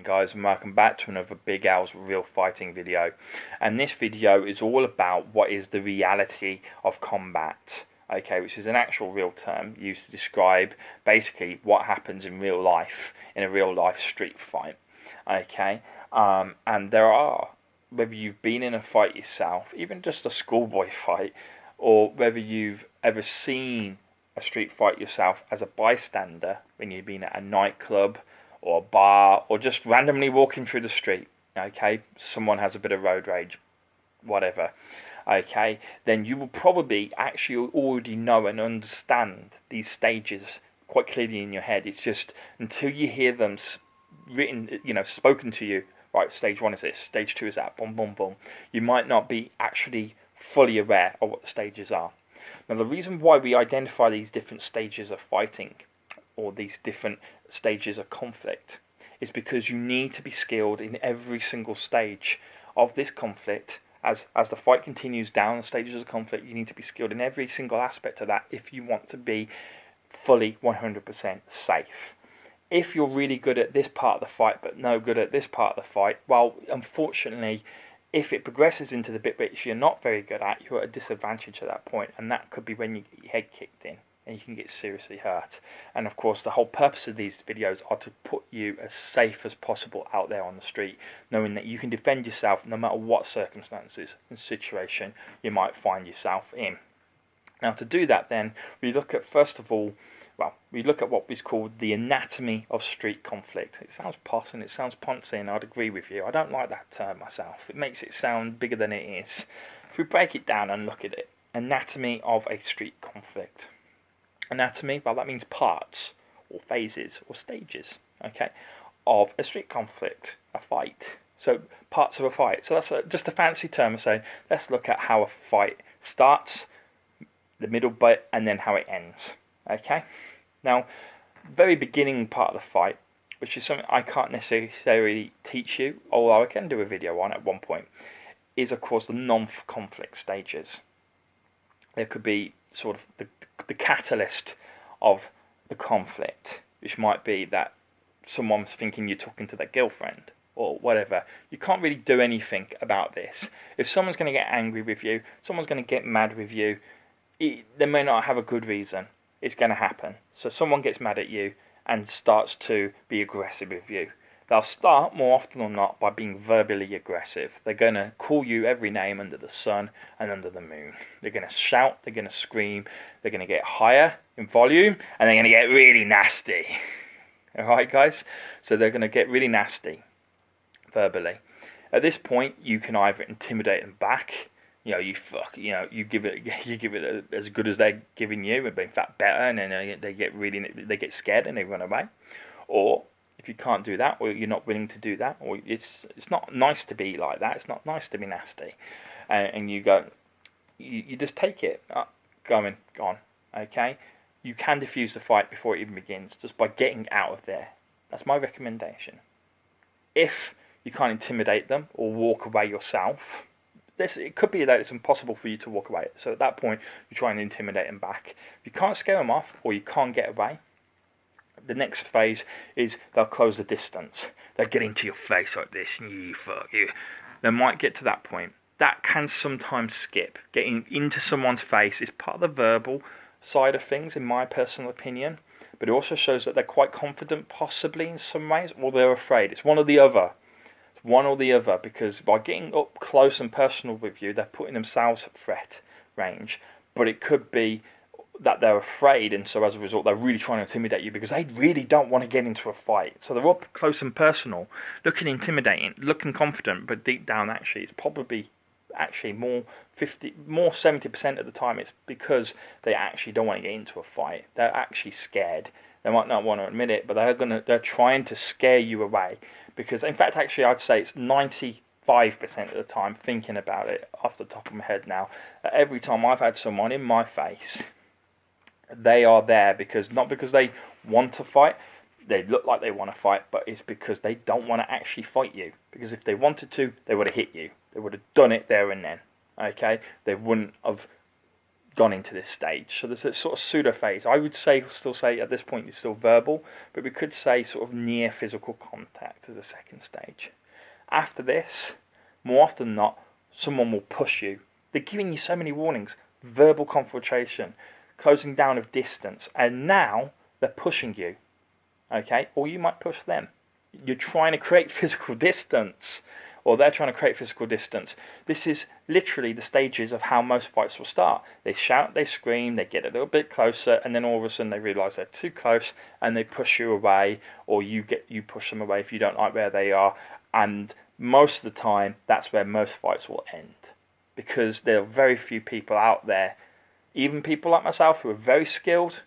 guys, and welcome back to another Big Al's Real Fighting video. And this video is all about what is the reality of combat, okay, which is an actual real term used to describe basically what happens in real life, in a real life street fight, okay. And there are, whether you've been in a fight yourself, even just a schoolboy fight, or whether you've ever seen a street fight yourself as a bystander when you've been at a nightclub or a bar or just randomly walking through the street, okay, someone has a bit of road rage, whatever, okay, then you will probably actually already know and understand these stages quite clearly in your head. It's just until you hear them written, spoken to you, right, stage 1 is this, stage 2 is that, boom, boom, boom, you might not be actually fully aware of what the stages are. Now, the reason why we identify these different stages of fighting, or these different stages of conflict, is because you need to be skilled in every single stage of this conflict. As the fight continues down the stages of conflict, you need to be skilled in every single aspect of that if you want to be fully 100% safe. If you're really good at this part of the fight but no good at this part of the fight, well, unfortunately, if it progresses into the bit which you're not very good at, you're at a disadvantage at that point, and that could be when you get your head kicked in and you can get seriously hurt. And of course, the whole purpose of these videos are to put you as safe as possible out there on the street, knowing that you can defend yourself no matter what circumstances and situation you might find yourself in. Now, to do that then, we look at, first of all, we look at what is called the anatomy of street conflict. It sounds posh and it sounds poncy, and I'd agree with you. I don't like that term myself. It makes it sound bigger than it is. If we break it down and look at it, anatomy of a street conflict. Anatomy, well, that means parts or phases or stages, okay, of a street conflict, a fight. So parts of a fight. So that's just a fancy term of saying, let's look at how a fight starts, the middle bit, and then how it ends. Okay, now, very beginning part of the fight, which is something I can't necessarily teach you, although I can do a video on at one point, is of course the non-conflict stages. There could be sort of the catalyst of the conflict, which might be that someone's thinking you're talking to their girlfriend or whatever. You can't really do anything about this. If someone's going to get angry with you, someone's going to get mad with you, they may not have a good reason. It's going to happen. So someone gets mad at you and starts to be aggressive with you. They'll start more often than not by being verbally aggressive. They're going to call you every name under the sun and under the moon. They're going to shout, they're going to scream, they're going to get higher in volume, and they're going to get really nasty. Alright guys? So they're going to get really nasty verbally. At this point, you can either intimidate them back, you give it as good as they're giving you, but in fact better, and then they get scared and they run away. Or if you can't do that, or you're not willing to do that, or it's not nice to be like that, it's not nice to be nasty, and you go, you just take it, go on, okay. You can defuse the fight before it even begins just by getting out of there. That's my recommendation. If you can't intimidate them or walk away yourself, it could be that it's impossible for you to walk away. So at that point, you try and intimidate them back. If you can't scare them off or you can't get away, the next phase is they'll close the distance. They'll get into your face like this, and you fuck you. They might get to that point. That can sometimes skip. Getting into someone's face is part of the verbal side of things, in my personal opinion. But it also shows that they're quite confident, possibly in some ways, or they're afraid. It's one or the other. One or the other, because by getting up close and personal with you, they're putting themselves at threat range. But it could be that they're afraid, and so as a result, they're really trying to intimidate you because they really don't want to get into a fight. So they're up close and personal, looking intimidating, looking confident, but deep down, actually, it's probably more 70% of the time, it's because they actually don't want to get into a fight. They're actually scared. They might not want to admit it, but they're trying to scare you away. Because, in fact, actually, I'd say it's 95% of the time, thinking about it off the top of my head now, that every time I've had someone in my face, they are there because, not because they want to fight, they look like they want to fight, but it's because they don't want to actually fight you. Because if they wanted to, they would have hit you. They would have done it there and then, okay? They wouldn't have gone into this stage. So there's a sort of pseudo phase. I would still say at this point it's still verbal, but we could say sort of near physical contact as a second stage. After this, more often than not, someone will push you. They're giving you so many warnings. Verbal confrontation, closing down of distance, and now they're pushing you. Okay? Or you might push them. You're trying to create physical distance, or they're trying to create physical distance. This is literally the stages of how most fights will start. They shout, they scream, they get a little bit closer, and then all of a sudden they realise they're too close, and they push you away, or you push them away if you don't like where they are. And most of the time, that's where most fights will end, because there are very few people out there, even people like myself who are very skilled,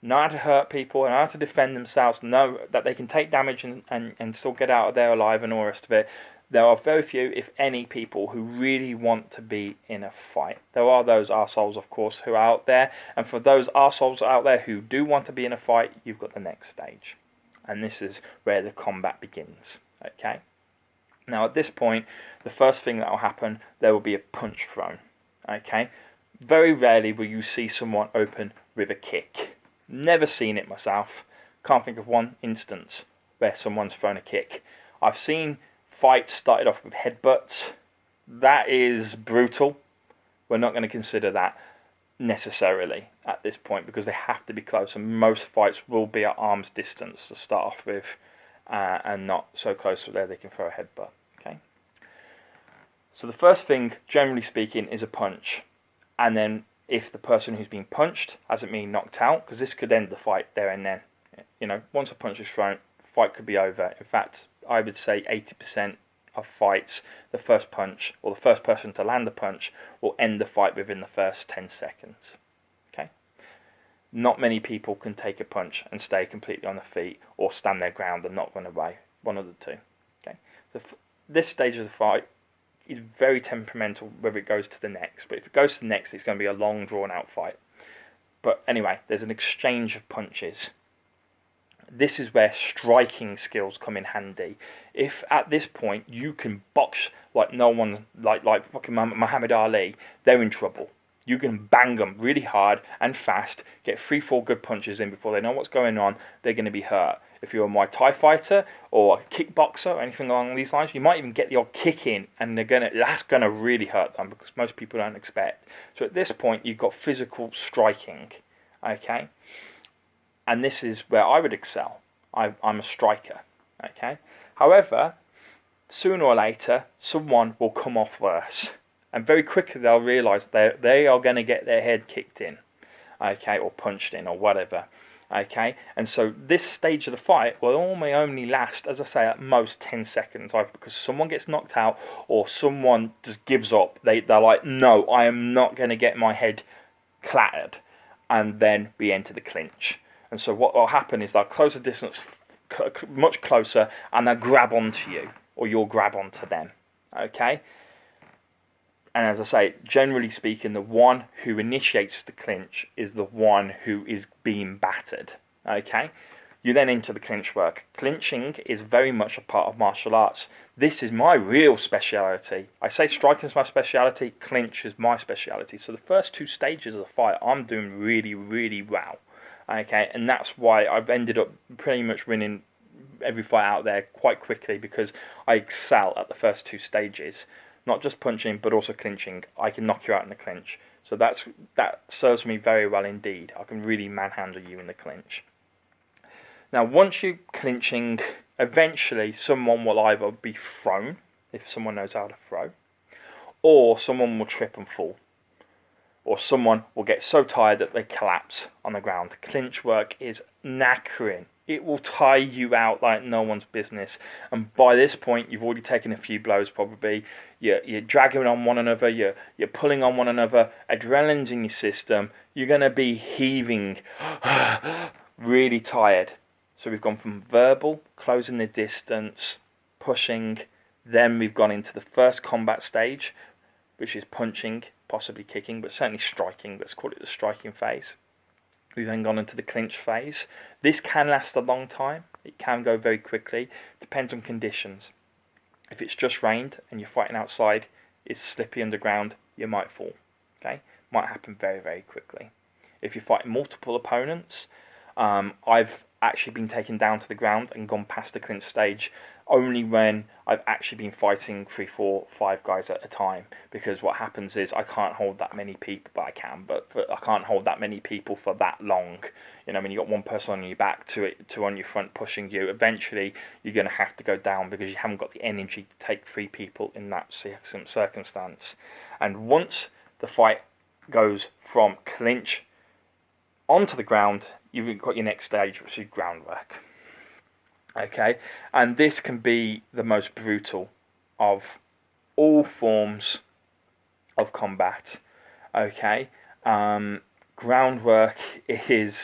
know how to hurt people and how to defend themselves, know that they can take damage and still get out of there alive and all the rest of it. There are very few, if any, people who really want to be in a fight. There are those arseholes, of course, who are out there. And for those arseholes out there who do want to be in a fight, you've got the next stage. And this is where the combat begins. Okay? Now, at this point, the first thing that will happen, there will be a punch thrown. Okay? Very rarely will you see someone open with a kick. Never seen it myself. Can't think of one instance where someone's thrown a kick. I've seen fight started off with headbutts. That is brutal. We're not going to consider that necessarily at this point, because they have to be close, and most fights will be at arm's distance to start off with, and not so close that they can throw a headbutt. Okay. So the first thing, generally speaking, is a punch, and then if the person who's been punched hasn't been knocked out, because this could end the fight there and then. You know, once a punch is thrown, fight could be over. In fact, I would say 80% of fights, the first punch, or the first person to land a punch, will end the fight within the first 10 seconds. Okay? Not many people can take a punch and stay completely on their feet, or stand their ground and not run away. One of the two. Okay? So this stage of the fight is very temperamental whether it goes to the next. But if it goes to the next, it's going to be a long, drawn-out fight. But anyway, there's an exchange of punches. This is where striking skills come in handy. If at this point you can box like no one, like fucking Muhammad Ali, they're in trouble. You can bang them really hard and fast, get 3-4 good punches in before they know what's going on, they're going to be hurt. If you're a Muay Thai fighter or a kickboxer or anything along these lines, you might even get the odd kick in, and that's going to really hurt them, because most people don't expect. So at this point, you've got physical striking, okay? And this is where I would excel. I'm a striker, okay? However, sooner or later, someone will come off worse. And very quickly they'll realise they are going to get their head kicked in, okay, or punched in, or whatever, okay? And so this stage of the fight will only last, as I say, at most 10 seconds, either because someone gets knocked out or someone just gives up. They're like, no, I am not going to get my head clattered. And then we enter the clinch. And so what will happen is they'll close the distance much closer, and they'll grab onto you, or you'll grab onto them, okay? And as I say, generally speaking, the one who initiates the clinch is the one who is being battered, okay? You then enter the clinch work. Clinching is very much a part of martial arts. This is my real speciality. I say striking is my speciality, clinch is my speciality. So the first 2 stages of the fight, I'm doing really, really well. Okay, and that's why I've ended up pretty much winning every fight out there quite quickly, because I excel at the first 2 stages. Not just punching, but also clinching. I can knock you out in the clinch. So that serves me very well indeed. I can really manhandle you in the clinch. Now, once you're clinching, eventually someone will either be thrown, if someone knows how to throw, or someone will trip and fall. Or someone will get so tired that they collapse on the ground. Clinch work is knackering. It will tire you out like no one's business. And by this point, you've already taken a few blows probably. You're dragging on one another. You're pulling on one another. Adrenaline's in your system. You're going to be heaving, really tired. So we've gone from verbal, closing the distance, pushing. Then we've gone into the first combat stage, which is punching, possibly kicking, but certainly striking. Let's call it the striking phase. We've then gone into the clinch phase. This can last a long time. It can go very quickly. Depends on conditions. If it's just rained and you're fighting outside, it's slippy underground, you might fall. Okay, might happen very, very quickly. If you're fighting multiple opponents, I've actually been taken down to the ground and gone past the clinch stage only when I've actually been fighting 3, 4, 5 guys at a time, because what happens is I can't hold that many people, but I can, but I can't hold that many people for that long. You know, when you got one person on your back, two on your front pushing you, eventually you're going to have to go down because you haven't got the energy to take 3 people in that circumstance. And once the fight goes from clinch onto the ground, you've got your next stage, which is groundwork. Okay, and this can be the most brutal of all forms of combat. Okay, groundwork is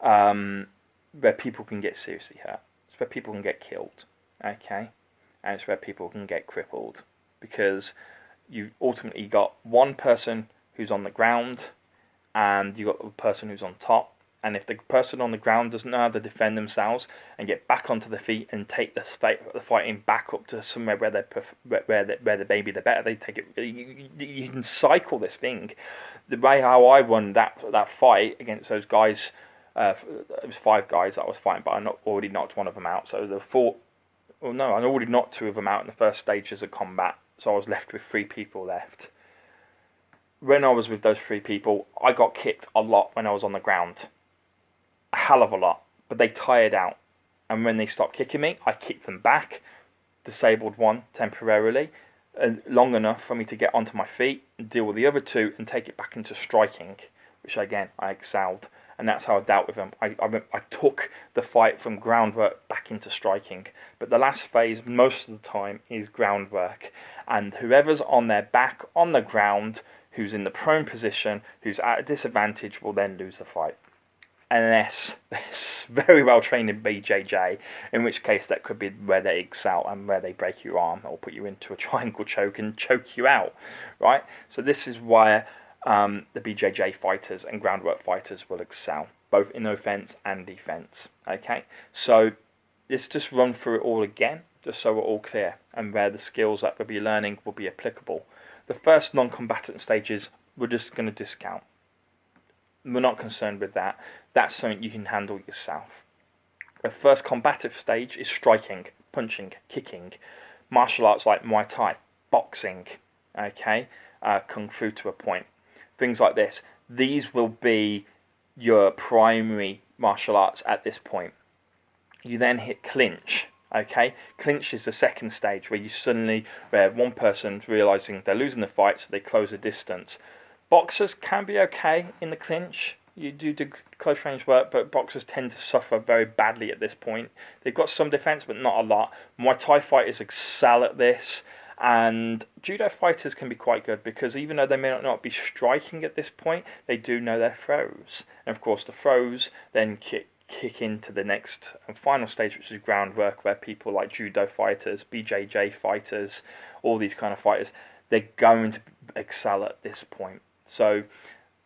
where people can get seriously hurt. It's where people can get killed. Okay, and it's where people can get crippled, because you ultimately got one person who's on the ground and you got the person who's on top. And if the person on the ground doesn't know how to defend themselves and get back onto the feet and take the fighting back up to somewhere where they maybe they're better, they take it. You can cycle this thing. The way how I won that fight against those guys, it was 5 guys that I was fighting, but I already knocked one of them out. So there were 4. Well, no, I already knocked 2 of them out in the first stages of combat. So I was left with 3 people left. When I was with those 3 people, I got kicked a lot when I was on the ground. A hell of a lot, but they tired out, and when they stopped kicking me, I kicked them back, disabled one temporarily, long enough for me to get onto my feet and deal with the other 2 and take it back into striking, which again I excelled, and that's how I dealt with them. I took the fight from groundwork back into striking, but the last phase most of the time is groundwork, and whoever's on their back on the ground, who's in the prone position, who's at a disadvantage, will then lose the fight. Unless they're very well trained in BJJ, in which case that could be where they excel and where they break your arm or put you into a triangle choke and choke you out, right? So this is why the BJJ fighters and groundwork fighters will excel, both in offense and defense, okay? So let's just run through it all again, just so we're all clear, and where the skills that we'll be learning will be applicable. The first non-combatant stages, we're just going to discount. We're not concerned with that. That's something you can handle yourself. The first combative stage is striking, punching, kicking, martial arts like Muay Thai, boxing, okay, Kung Fu to a point, things like this. These will be your primary martial arts at this point. You then hit clinch. Okay, clinch is the second stage where one person's realizing they're losing the fight, so they close the distance. Boxers can be okay in the clinch. You do close range work, but boxers tend to suffer very badly at this point. They've got some defense, but not a lot. Muay Thai fighters excel at this, and judo fighters can be quite good, because even though they may not be striking at this point, they do know their throws. And of course, the throws then kick into the next and final stage, which is groundwork, where people like judo fighters, BJJ fighters, all these kind of fighters, they're going to excel at this point. So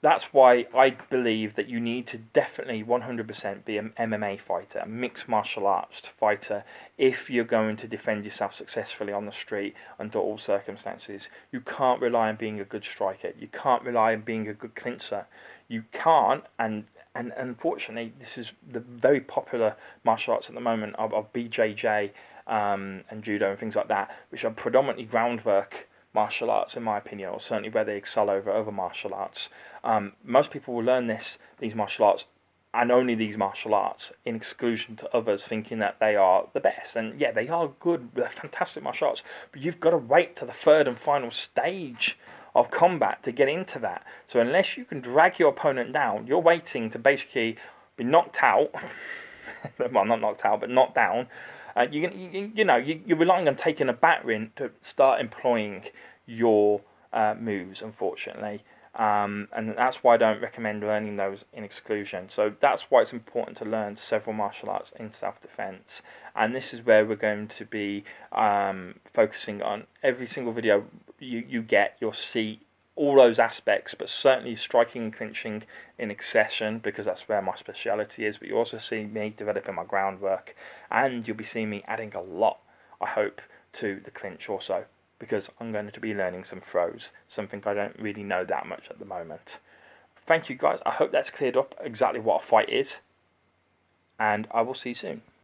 that's why I believe that you need to definitely 100% be an MMA fighter, a mixed martial arts fighter, if you're going to defend yourself successfully on the street under all circumstances. You can't rely on being a good striker. You can't rely on being a good clincher. You can't, and unfortunately, this is the very popular martial arts at the moment of BJJ and judo and things like that, which are predominantly groundwork martial arts, in my opinion, or certainly where they excel over other martial arts. Most people will learn these martial arts, and only these martial arts, in exclusion to others, thinking that they are the best. And yeah, they are good, they're fantastic martial arts, but you've got to wait to the third and final stage of combat to get into that. So unless you can drag your opponent down, you're waiting to basically be knocked out. Well, not knocked out, but knocked down. You're relying on taking a battering to start employing your moves, unfortunately. And that's why I don't recommend learning those in exclusion. So that's why it's important to learn several martial arts in self-defense. And this is where we're going to be focusing on. Every single video you get, you'll see all those aspects, but certainly striking and clinching in accession, because that's where my speciality is. But you also see me developing my groundwork, and you'll be seeing me adding a lot, I hope, to the clinch also. because I'm going to be learning some throws, something I don't really know that much at the moment. Thank you guys, I hope that's cleared up exactly what a fight is, and I will see you soon.